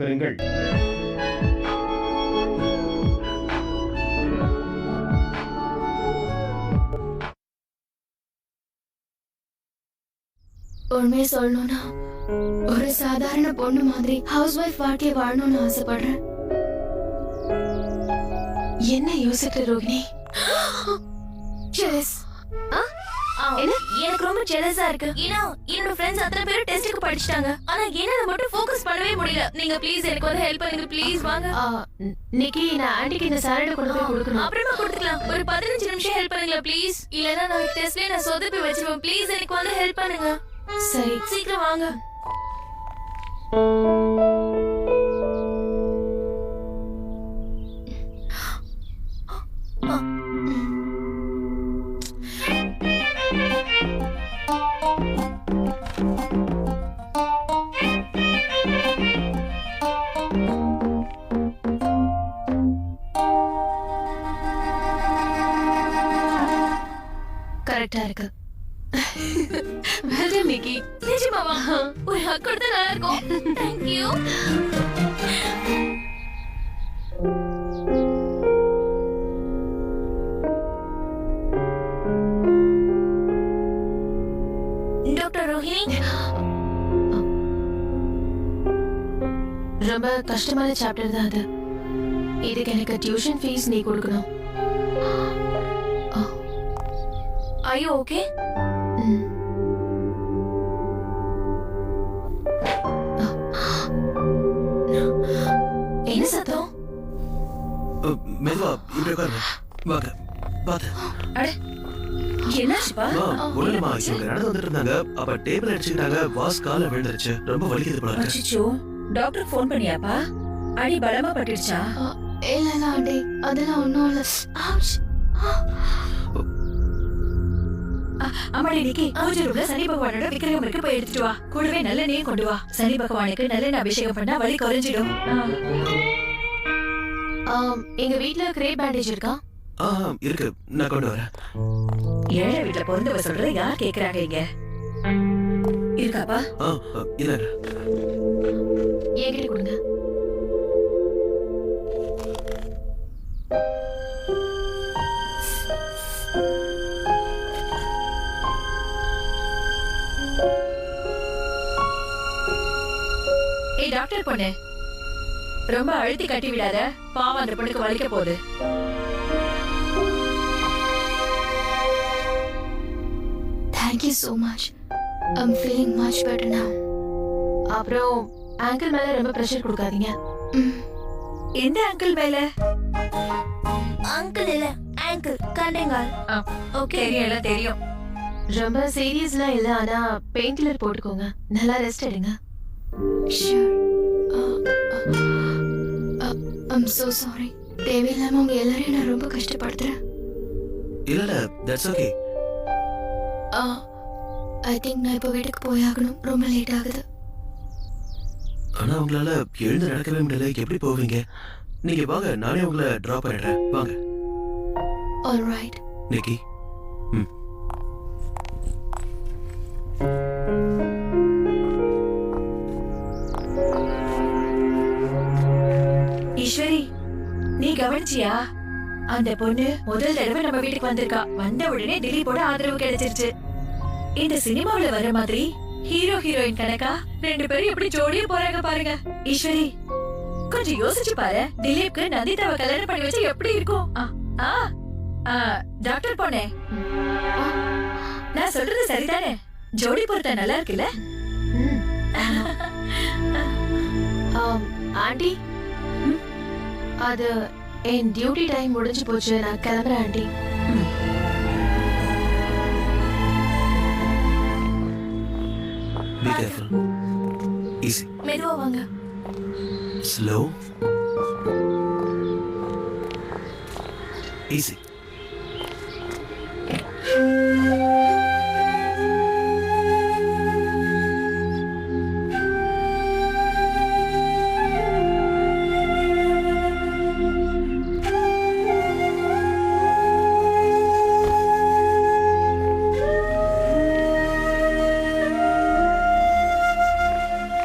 பெறுங்கள். உண்மையை சொல்லணும்னா ஒரு சாதாரண பொண்ணு மாதிரி ஹவுஸ் ஒய்ஃப் வாழ்க்கைய வாழணும்னு ஆசைப்படுறேன். என்ன யோசிக்கிற ரோகிணி? Jealous. எனக்கு ரொம்ப ஜெலஸா இருக்கு. ஏன்னா என்னோட ஃப்ரெண்ட்ஸ் அத்தனை பேரும் டெஸ்டுக்கு படிச்சிட்டாங்க. ஆனா என்னால மட்டும் ஃபோக்கஸ் பண்ணவே முடியல. நீங்க ப்ளீஸ் எனக்கு வந்து ஹெல்ப் பண்ணுங்க ப்ளீஸ் வாங்க. நிக்கி, நான் ஆன்ட்டிக்கு இந்த சாலட் கொண்டு போய் கொடுக்கணும். அப்புறமா கொடுத்துக்கலாம். ஒரு 15 நிமிஷம் ஹெல்ப் பண்ணுங்க ப்ளீஸ். இல்லனா நான் டெஸ்ட்லயே நான் சொதப்பி வச்சிருவேன். ப்ளீஸ் எனக்கு வந்து ஹெல்ப் பண்ணுங்க. சரி, சீக்கிரம் வாங்க. கரெக்டா இருக்கு. வெல் நிக்கி. நிஜமாவா? ஒரு ஹக் கொடுத்தா நல்லா இருக்கும். Thank you. டாக்டர் ரோஹிணி, ரொம்ப கஷ்டமான சாப்டர் தான் அது. இதுக்கு எனக்கு டியூஷன் ஃபீஸ் நீ கொடுக்கணும். are you okay? என்ன சத்தம்? மெதுவா இப்படி உட்காருங்க. வாங்க பாத்து. அட என்னாச்சுப்பா? ஒண்ணுமா இவங்க நடந்து வந்துட்டு இருந்தாங்க. அப்ப டேபிள் அடிச்சுக்கிட்டாங்க. வாஸ் கால விழுந்துருச்சு. ரொம்ப வலிக்குது போல இருக்கு. அச்சச்சோ, டாக்டர் ஃபோன் பண்ணியாப்பா? அடி பலமா பட்டுடுச்சா? இல்ல ஆண்டி, அதெல்லாம் ஒண்ணும் இல்ல. Ouch. அம்மாடி நிக்கி, பூஜை ரூம்ல சனி பகவானோட விக்கிரகம் இருக்கு, போய் எடுத்துட்டு வா. கூடவே நல்லெண்ணெயும் கொண்டு வா. சனி பகவானுக்கு நல்லெண்ணெய் அபிஷேகம் பண்ணா வலி குறைஞ்சிடும். எங்க வீட்ல கிரேப் பேண்டேஜ் இருக்கா? இருக்கு, நான் கொண்டு வரேன். ஏழை வீட்டுல பிறந்தவ சொல்ற யார் கேக்குறாங்க இங்க? இருக்காப்பா? இல்ல, என்கிட்ட கொடுங்க. ஏய் டாக்டர் பொண்ணு, ரொம்ப அழுத்தி கட்டி விடாத. பாவம், அந்த பொண்ணுக்கு வலிக்க போகுது. Thank you so much. I'm feeling much better now. அப்புறம் ஆங்கிள் மேல ரொம்ப பிரஷர் கொடுக்காதீங்க. எந்த அங்கிள் மேல? அங்கிள் இல்ல, ஆங்கிள், கண்டங்கால். ஓகே, எல்லாம் தெரியும். ரொம்ப சீரியஸ்லாம் இல்ல, ஆனா பெயின் கில்லர் போட்டுக்கோங்க. நல்லா ரெஸ்ட் எடுங்க. Sure. I'm so sorry. தேவையில்லாம உங்க எல்லாரையும் நான் ரொம்ப கஷ்டப்படுத்துறேன். இல்ல, தட்ஸ் ஓகே. I think நான் இப்போ வீட்டுக்கு போயாகணும். ரொம்ப லேட் ஆகுது. ஆனா உங்களால எழுந்து நடக்கவே முடியல. எப்படி போவீங்க? நீங்க வாங்க, நானே உங்களை டிராப் பண்ணிடுறேன். வாங்க. All right. நிக்கி. ஈஸ்வரி, நீ கவனிச்சியா? அந்த பொண்ணு முதல் தடவை நம்ம வீட்டுக்கு வந்திருக்கா. வந்த உடனே திலீப்போட ஆதரவு கிடைச்சிருச்சு. இந்த சினிமாவுல வர மாதிரி ஹீரோ ஹீரோயின் கணக்கா 2 பேரும் எப்படி ஜோடியா போறாங்க பாருங்க. ஈஸ்வரி, கொஞ்சம் யோசிச்சு பாரு. திலீப்க்கு நந்திதாவை கல்யாணம் பண்ணி வச்சா எப்படி இருக்கும்? டாக்டர் பொண்ணே, நான் சொல்றது சரிதானே? ஜோடி பொறுத்த நல்லா இருக்குல்ல? ஆண்டி, அது என் டியூட்டி டைம் முடிஞ்சு போச்சு. நான் கிளம்புறேன் ஆண்டி. Be careful. Easy. மெதுவா வாங்க. Slow. Easy.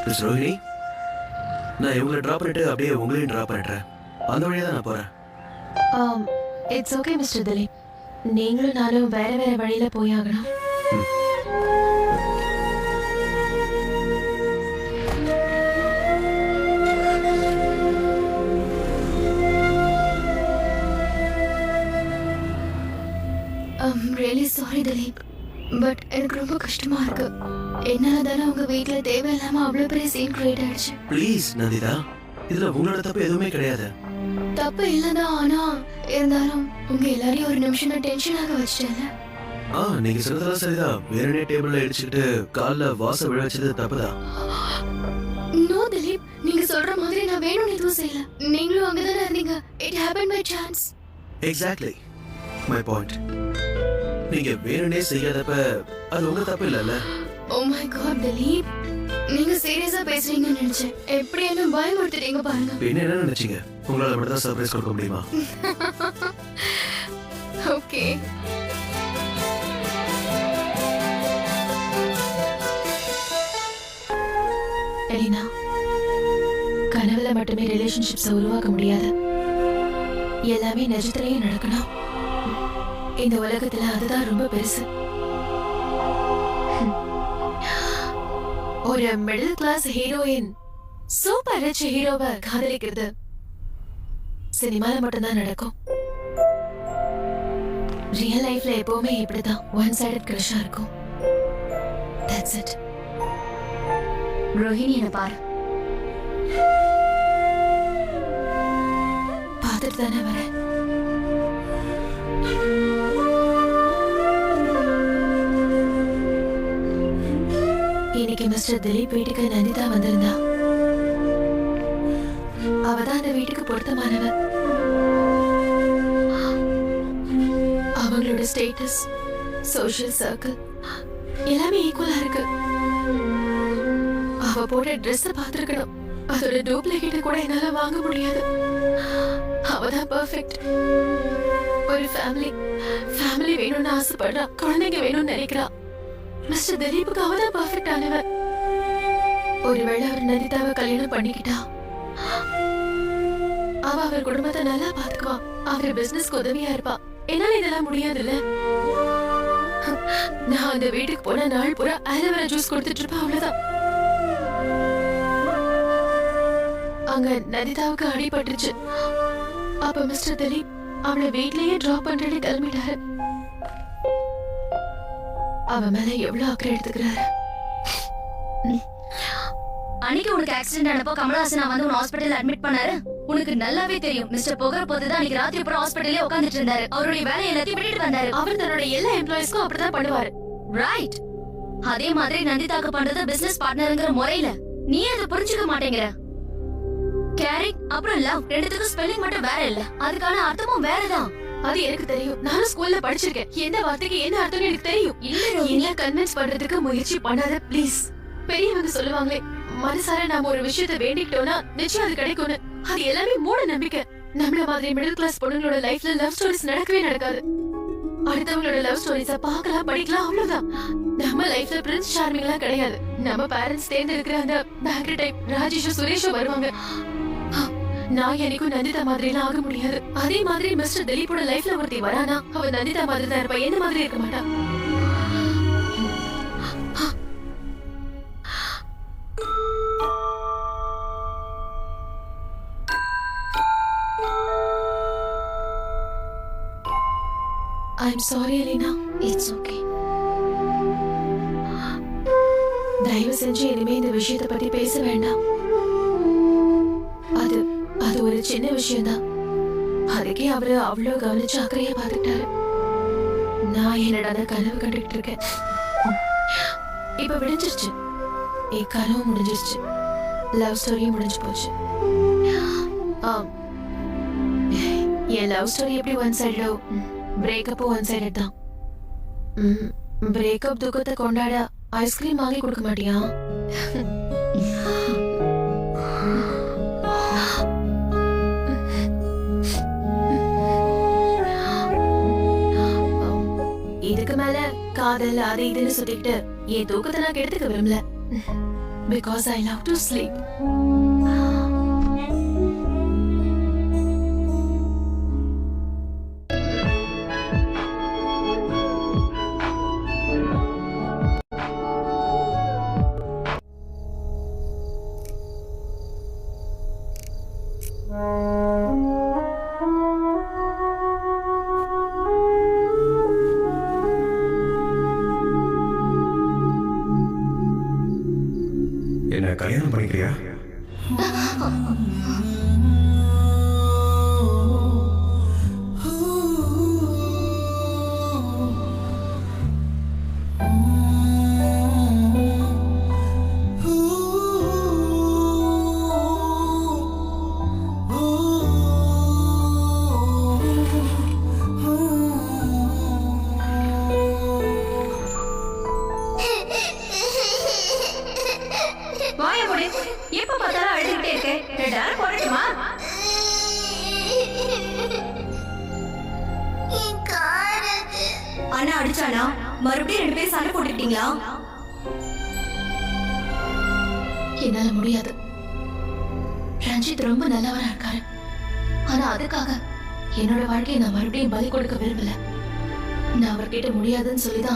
Miss Rohini, நான் இவங்களை டிராப் பண்ணிட்டு அப்படியே உங்களையும் டிராப் பண்ணிடுறேன். அந்த வழியா தான் நான் போறேன். It's okay mister Dileep. நீங்களும் நானும் வேற வேற வழியில போய் ஆகணும். ரியலி சாரி திலீப், பட் எனக்கு ரொம்ப கஷ்டமா இருக்கு. என்னால தானே உங்க வீட்ல தேவையில்லாம அவ்வளவு பெரிய சீன் கிரியேட் ஆயிடுச்சு. ப்ளீஸ் நந்திதா, இதுல உங்களோட தப்பு எதுவுமே கிடையாது. தப்பு இல்லதான், ஆனா இருந்தாலும் உங்க எல்லாரையும் ஒரு நிமிஷம் நான் டென்ஷனாக வச்சிட்டேன்ல. நீங்க சொல்றதெல்லாம் சரிதான். வேறனே டேபிள்ல இடிச்சுக்கிட்டு கால்ல வாச விழ வச்சது தப்புதான். நோ திலீப், நீங்க சொல்ற மாதிரி நான் வேணும்னு எதுவும் செய்யல. நீங்களும் அங்கதானே இருந்தீங்க. It happen by chance. Exactly my point. நீங்க வேணும்னே செய்யாதப்ப அது உங்க தப்பு இல்லல்ல. ஓ மை காட் திலீப், நீங்க சீரியஸா பேசுறீங்கன்னு நினைச்சேன். எப்படி என்ன பயமுறுத்திட்டீங்க பாருங்க. பின்ன என்ன நினைச்சீங்க? உங்களால மட்டும் தான் சர்ப்ரைஸ் கொடுக்க முடியுமா? ஓகே. எலினா, கனவுல மட்டுமே ரிலேஷன்ஷிப்ஸை உருவாக்க முடியாது. எல்லாமே நிஜத்திலேயே நடக்கணும். இந்த உலகத்துல அதுதான் ரொம்ப பெருசு. ஒரு middle class heroine super rich ஹீரோவை காதலிக்கிறது சினிமால மட்டும்தான் நடக்கும். ரியல் லைஃப்ல எப்பவுமே இப்படிதான் ஒன் சைடட் கிரஷா இருக்கும். That's it. ரோஹிணி என்ன பாரு. பார்த்துட்டு தானே வரேன். இன்னைக்கு மிஸ்டர் திலீப் வீட்டுக்கு நந்திதா வந்திருந்தா. அவதான் அந்த வீட்டுக்கு பொருத்தமானவ. அவங்களோட ஸ்டேட்டஸ், சோஷியல் சர்க்கிள் எல்லாமே ஈக்குவலா இருக்கு. அவ போட்ட ட்ரெஸ் பார்த்திருக்கணும். அதோட டூப்ளிகேட் கூட என்னால வாங்க முடியாது. அவதான் பெர்ஃபெக்ட். ஒரு ஃபேமிலி வேணும்னு ஆசைப்படுறா. குழந்தைங்க வேணும்னு நினைக்கிறா. மிஸ்டர் திலீப்புக்கு அவதான் பெர்ஃபெக்ட் ஆனவ. ஒருவேளை அவர் நந்திதாவை கல்யாணம் பண்ணிக்கிட்டா அவ அவர் குடும்பத்தை நல்லா பாத்துக்குவா. அவர் பிசினஸ்க்கு உதவியா இருப்பா. என்னால இதெல்லாம் முடியாதுல்ல. நான் அந்த வீட்டுக்கு போன நாள் பூரா ஆலோவேரா ஜூஸ் கொடுத்துட்டு இருப்பேன். அவ்வளவுதான். அங்க நந்திதாவுக்கு அடிபட்டுருச்சு. அப்ப மிஸ்டர் திலீப் அவளை வீட்லயே டிராப் பண்றேன்னு கிளம்பிட்டாரு. அவ மேல எவ்வளவு அக்கறை எடுத்துக்கிறாரு. அன்னைக்கு உனக்கு ஆக்சிடென்ட் ஆனப்போ கமலஹாசன் வந்து உன் ஹாஸ்பிடல்ல அட்மிட் பண்ணாரு. உனக்கு நல்லாவே தெரியும். மிஸ்டர் புகழ் போதுதான் அன்னைக்கு ராத்திரி அப்புறம் ஹாஸ்பிடல்லே உட்கார்ந்துட்டு இருந்தாரு. அவருடைய வேலையை எல்லாத்தையும் விட்டுட்டு வந்தாரு. அவர் தன்னோட எல்லா எம்ப்ளாயிஸ்க்கும் அப்படிதான் பண்ணுவாரு. ரைட். அதே மாதிரி நந்திதாக்கு பண்றது பிசினஸ் பார்ட்னர்ங்கிற முறையில நீ அதை புரிஞ்சுக்க மாட்டேங்கிற. கேரிங் அப்புறம் லவ் ரெண்டுத்துக்கும் ஸ்பெல்லிங் மட்டும் வேற இல்ல. அதுக்கான அர்த்தமும் வேறதான். அது எனக்கு தெரியும். நானும் ஸ்கூல்ல படிச்சிருக்கேன். எந்த வார்த்தைக்கு என்ன அர்த்தம் எனக்கு தெரியும். என்ன கன்வின்ஸ் பண்றதுக்கு முயற்சி பண்ணாத ப்ளீஸ். பெரியவங்க சொல்லுவாங்களே, மனசார நாம ஒரு விஷயத்தை வேண்டிக்கிட்டோம்னா நிச்சயம் அது கிடைக்கும்னு. அது எல்லாமே மூட நம்பிக்கை. நம்மள மாதிரி மிடில் கிளாஸ் பொண்ணுங்களோட லைஃப்ல லவ் ஸ்டோரிஸ் நடக்கவே நடக்காது. அடுத்தவங்களோட லவ் ஸ்டோரிஸ பார்க்கலாம், படிக்கலாம், அவ்வளவுதான். நம்ம லைஃப்ல பிரின்ஸ் சார்மிங்லாம் கிடையாது. நம்ம பேரண்ட்ஸ் தேர்ந்தெடுக்கிற அந்த பேக்கரி டைப் ராஜேஷும் சுரேஷும் வருவாங்க. நான் எனக்கும் நந்திதா மாதிரி எல்லாம் ஆக முடியாது. அதே மாதிரி மிஸ்டர் திலீப்போட லைஃப்ல ஒருத்தி வரானா அவ நந்திதா மாதிரி தான் இருப்பா. என்ன மாதிரி இருக்க மாட்டா. I'm sorry Elena. It's okay. தயவு செஞ்சு இனிமே இந்த விஷயத்தை பத்தி பேச வேண்டாம். அது ஒரு சின்ன விஷயம் தான். அதுக்கே அவரு அவ்வளவு கவனிச்சு அக்கறையா பாத்துட்டாரு. நான் என்னடா கனவு கண்டுகிட்டு இருக்கேன். இப்ப விடிஞ்சிருச்சு. என் கனவு முடிஞ்சிருச்சு. லவ் ஸ்டோரியும் முடிஞ்சு போச்சு. என் லவ் ஸ்டோரி எப்படி ஒன் சைடோ, பிரேக்கப்பும் ஒன் சைடட் தான். பிரேக்கப் துக்கத்தை கொண்டாட ஐஸ்கிரீம் வாங்கி கொடுக்க மாட்டியா? இதுக்கு மேல காதல் அது இதுன்னு சுத்திக்கிட்டு என் தூக்கத்தை நான் கெடுத்துக்க விரும்பல. Because I love to sleep. என்ன கல்யாணம் பண்ணிக்கிறியா? வாய மூடு. எப்ப பார்த்தாலும் அழுதுகிட்டே இருக்க. 2 நாள் போடட்டுமா? அண்ணா அடிச்சானா? மறுபடியும் 2 பேரும் சண்டை போட்டுக்கிட்டீங்களா? என்னால முடியாது. ரஞ்சித் ரொம்ப நல்லவரா இருக்காரு. ஆனா அதுக்காக என்னோட வாழ்க்கையை நான் மறுபடியும் பலி கொடுக்க விரும்பல. நான் அவர்கிட்ட முடியாதுன்னு சொல்லிதான்